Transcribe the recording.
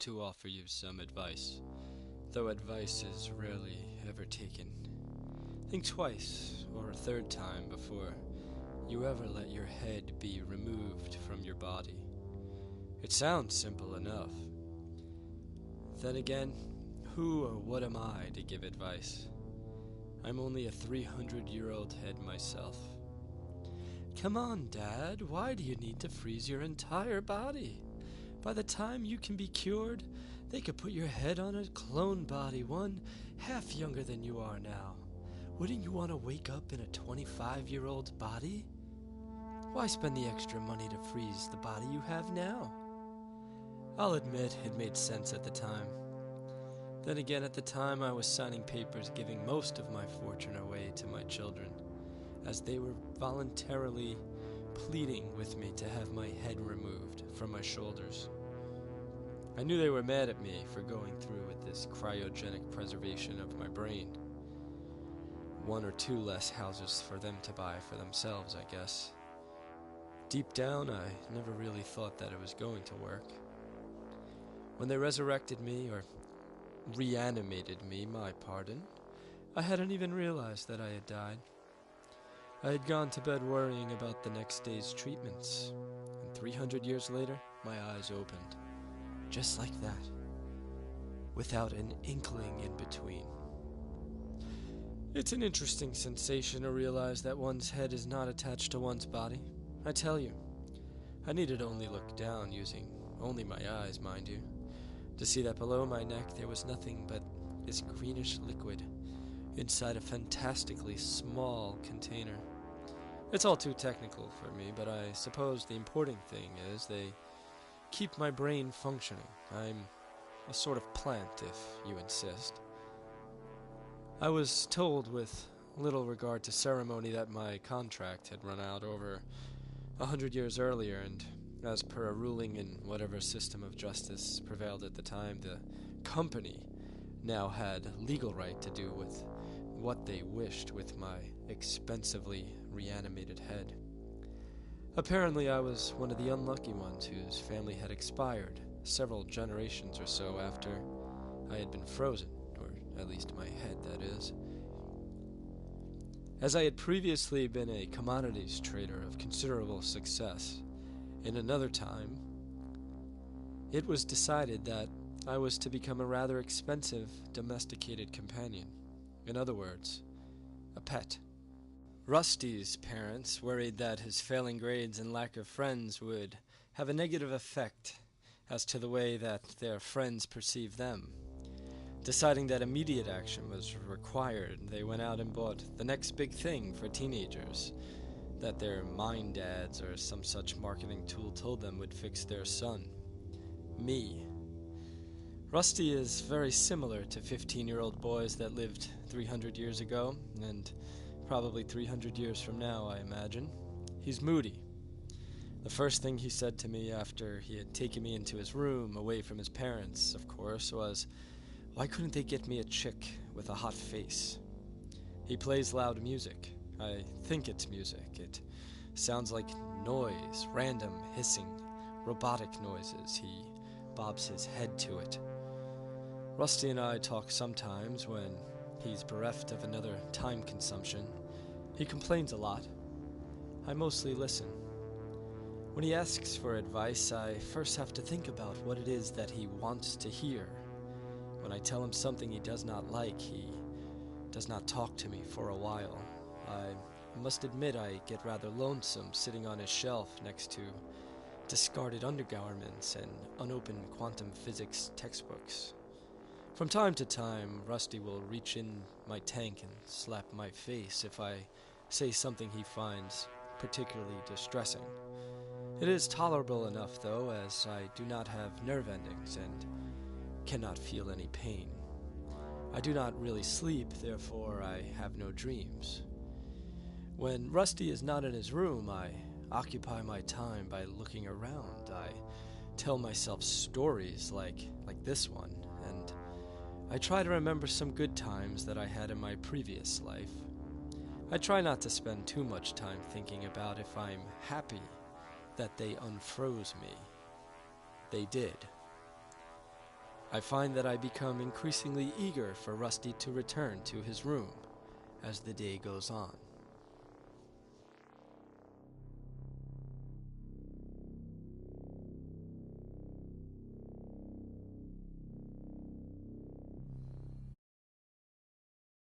to offer you some advice, though advice is rarely ever taken. Think twice or a third time before you ever let your head be removed from your body. It sounds simple enough. Then again, who or what am I to give advice? I'm only a 300-year-old head myself. Come on, Dad, why do you need to freeze your entire body? By the time you can be cured, they could put your head on a clone body, one half younger than you are now. Wouldn't you want to wake up in a 25-year-old's body? Why spend the extra money to freeze the body you have now? I'll admit it made sense at the time. Then again, at the time I was signing papers giving most of my fortune away to my children, as they were voluntarily pleading with me to have my head removed from my shoulders. I knew they were mad at me for going through with this cryogenic preservation of my brain. One or two less houses for them to buy for themselves, I guess. Deep down, I never really thought that it was going to work. When they resurrected me, or reanimated me, my pardon, I hadn't even realized that I had died. I had gone to bed worrying about the next day's treatments, and 300 years later, my eyes opened. Just like that. Without an inkling in between. It's an interesting sensation to realize that one's head is not attached to one's body. I tell you, I needed only look down, using only my eyes, mind you, to see that below my neck there was nothing but this greenish liquid inside a fantastically small container. It's all too technical for me, but I suppose the important thing is they keep my brain functioning. I'm a sort of plant, if you insist. I was told with little regard to ceremony that my contract had run out over 100 years earlier, and as per a ruling in whatever system of justice prevailed at the time, the company now had legal right to do with what they wished with my expensively reanimated head. Apparently I was one of the unlucky ones whose family had expired several generations or so after I had been frozen, or at least my head, that is. As I had previously been a commodities trader of considerable success, in another time, it was decided that I was to become a rather expensive domesticated companion. In other words, a pet. Rusty's parents worried that his failing grades and lack of friends would have a negative effect as to the way that their friends perceived them. Deciding that immediate action was required, they went out and bought the next big thing for teenagers that their mind dads or some such marketing tool told them would fix their son. Me. Rusty is very similar to 15-year-old boys that lived 300 years ago, and probably 300 years from now, I imagine. He's moody. The first thing he said to me after he had taken me into his room, away from his parents, of course, was, "Why couldn't they get me a chick with a hot face?" He plays loud music. I think it's music. It sounds like noise, random, hissing, robotic noises. He bobs his head to it. Rusty and I talk sometimes when he's bereft of another time consumption. He complains a lot. I mostly listen. When he asks for advice, I first have to think about what it is that he wants to hear. When I tell him something he does not like, he does not talk to me for a while. I must admit I get rather lonesome sitting on his shelf next to discarded undergarments and unopened quantum physics textbooks. From time to time, Rusty will reach in my tank and slap my face if I say something he finds particularly distressing. It is tolerable enough, though, as I do not have nerve endings and cannot feel any pain. I do not really sleep, therefore I have no dreams. When Rusty is not in his room, I occupy my time by looking around. I tell myself stories like this one, and I try to remember some good times that I had in my previous life. I try not to spend too much time thinking about if I'm happy that they unfroze me. They did. I find that I become increasingly eager for Rusty to return to his room as the day goes on.